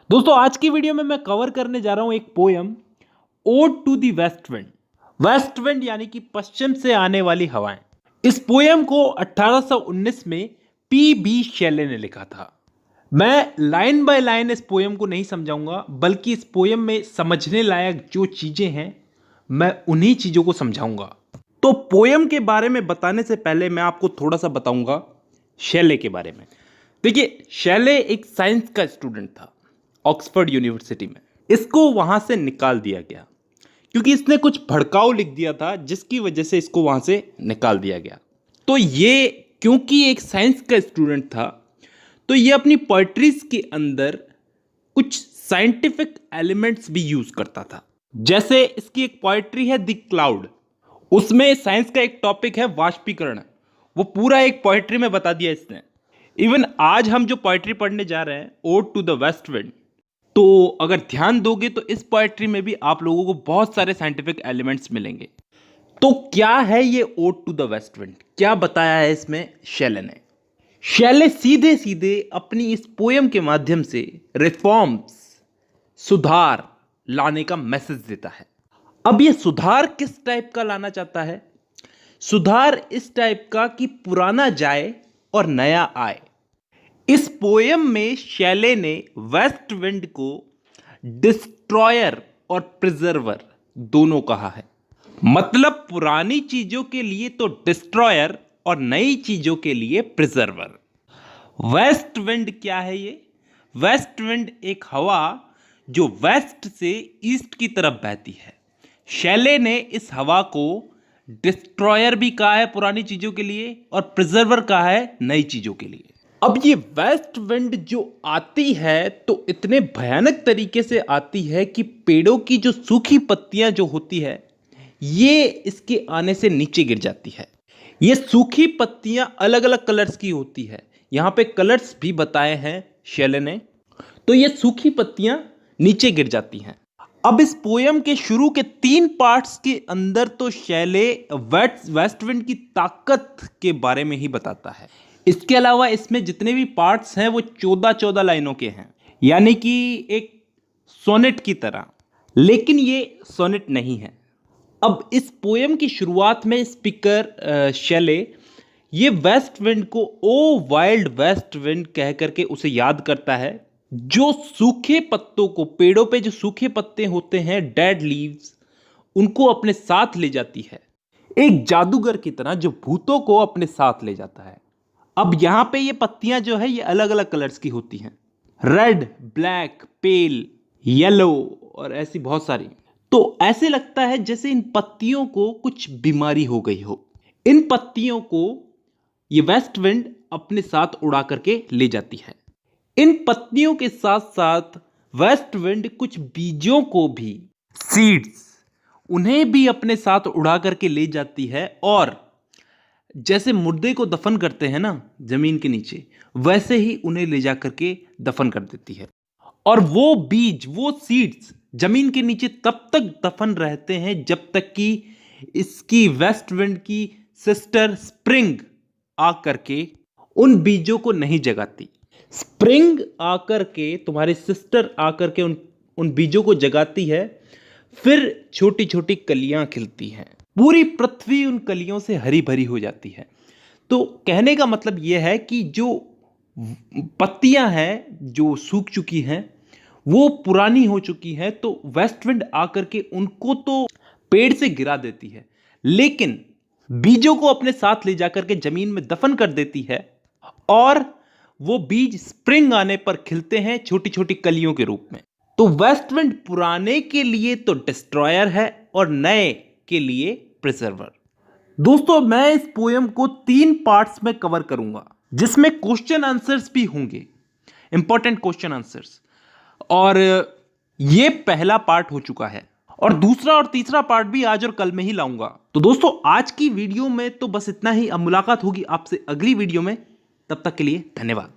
दोस्तों आज की वीडियो में मैं कवर करने जा रहा हूं एक poem ode to the west wind. West wind यानी कि पश्चिम से आने वाली हवाएं। इस पोयम को 1819 में पी.बी. शेले ने लिखा था। मैं लाइन बाय लाइन इस पोयम को नहीं समझाऊंगा, बल्कि इस पोयम में समझने लायक जो चीजें हैं मैं उन्हीं चीजों को समझाऊंगा। तो पोयम के बारे में बताने से पहले मैं आपको थोड़ा सा बताऊंगा शेले के बारे में। देखिए, शेले एक साइंस का स्टूडेंट था ऑक्सफोर्ड यूनिवर्सिटी में। इसको वहां से निकाल दिया गया क्योंकि इसने कुछ भड़काऊ लिख दिया था, जिसकी वजह से इसको वहां से निकाल दिया गया। तो ये क्योंकि एक साइंस का स्टूडेंट था, तो ये अपनी पोएट्रीज के अंदर कुछ साइंटिफिक एलिमेंट्स भी यूज करता था। जैसे इसकी एक पोएट्री है द क्लाउड, उसमें साइंस का एक टॉपिक है वाष्पीकरण। वो पूरा एक पोएट्री में बता दिया इसने। इवन आज हम जो पोएट्री पढ़ने जा रहे हैं ode to the west wind, तो अगर ध्यान दोगे तो इस पोएट्री में भी आप लोगों को बहुत सारे साइंटिफिक एलिमेंट्स मिलेंगे। तो क्या है ये ode to the west wind, क्या बताया है इसमें शेले ने? शेले सीधे सीधे अपनी इस पोयम के माध्यम से रिफॉर्म्स, सुधार लाने का मैसेज देता है। अब ये सुधार किस टाइप का लाना चाहता है? सुधार इस टाइप का कि पुराना जाए और नया आए। इस पोयम में शेले ने वेस्ट विंड को डिस्ट्रॉयर और प्रिजर्वर दोनों कहा है। मतलब पुरानी चीजों के लिए तो डिस्ट्रॉयर और नई चीजों के लिए प्रिजर्वर। वेस्ट विंड क्या है ये? वेस्ट विंड एक हवा जो वेस्ट से ईस्ट की तरफ बहती है। शेले ने इस हवा को डिस्ट्रॉयर भी कहा है पुरानी चीजों के लिए, और प्रिजर्वर कहा है नई चीजों के लिए। अब ये वेस्ट विंड जो आती है तो इतने भयानक तरीके से आती है कि पेड़ों की जो सूखी पत्तियां जो होती है ये इसके आने से नीचे गिर जाती है। ये सूखी पत्तियां अलग अलग कलर्स की होती है, यहां पे कलर्स भी बताए हैं शेले ने। तो ये सूखी पत्तियां नीचे गिर जाती हैं। अब इस पोयम के शुरू के 3 पार्ट्स के अंदर तो शेले वेस्ट विंड की ताकत के बारे में ही बताता है। इसके अलावा इसमें जितने भी पार्ट्स हैं वो 14-14 लाइनों के हैं, यानी कि एक सोनेट की तरह। लेकिन ये सोनेट नहीं है। अब इस पोयम की शुरुआत में स्पीकर शेले ये वेस्ट विंड को ओ वाइल्ड वेस्ट विंड कह करके उसे याद करता है, जो सूखे पत्तों को, पेड़ों पे जो सूखे पत्ते होते हैं, डेड लीव्स, उनको अपने साथ ले जाती है, एक जादूगर की तरह जो भूतों को अपने साथ ले जाता है। अब यहां पे ये पत्तियां जो है ये अलग अलग कलर्स की होती हैं, रेड, ब्लैक, पेल, येलो और ऐसी बहुत सारी। तो ऐसे लगता है जैसे इन पत्तियों को कुछ बीमारी हो गई हो। इन पत्तियों को ये वेस्ट विंड अपने साथ उड़ा करके ले जाती है। इन पत्तियों के साथ साथ वेस्ट विंड कुछ बीजों को भी, सीड्स, उन्हें भी अपने साथ उड़ा करके ले जाती है। और जैसे मुर्दे को दफन करते हैं ना जमीन के नीचे, वैसे ही उन्हें ले जा करके दफन कर देती है। और वो बीज, वो सीड्स जमीन के नीचे तब तक दफन रहते हैं जब तक कि इसकी वेस्ट विंड की सिस्टर स्प्रिंग आकर के उन बीजों को नहीं जगाती। स्प्रिंग आकर के, तुम्हारी सिस्टर आकर के उन बीजों को जगाती है। फिर छोटी छोटी कलियां खिलती हैं, पूरी पृथ्वी उन कलियों से हरी भरी हो जाती है। तो कहने का मतलब यह है कि जो पत्तियां हैं जो सूख चुकी हैं, वो पुरानी हो चुकी हैं, तो वेस्ट विंड आकर के उनको तो पेड़ से गिरा देती है, लेकिन बीजों को अपने साथ ले जाकर के जमीन में दफन कर देती है। और वो बीज स्प्रिंग आने पर खिलते हैं छोटी छोटी कलियों के रूप में। तो वेस्ट विंड पुराने के लिए तो डिस्ट्रॉयर है और नए के लिए प्रिजर्वर। दोस्तों मैं इस पोयम को 3 पार्ट्स में कवर करूंगा, जिसमें क्वेश्चन आंसर्स भी होंगे, इंपॉर्टेंट क्वेश्चन आंसर्स। और ये पहला पार्ट हो चुका है, और दूसरा और तीसरा पार्ट भी आज और कल में ही लाऊंगा। तो दोस्तों आज की वीडियो में तो बस इतना ही। अब मुलाकात होगी आपसे अगली वीडियो में, तब तक के लिए धन्यवाद।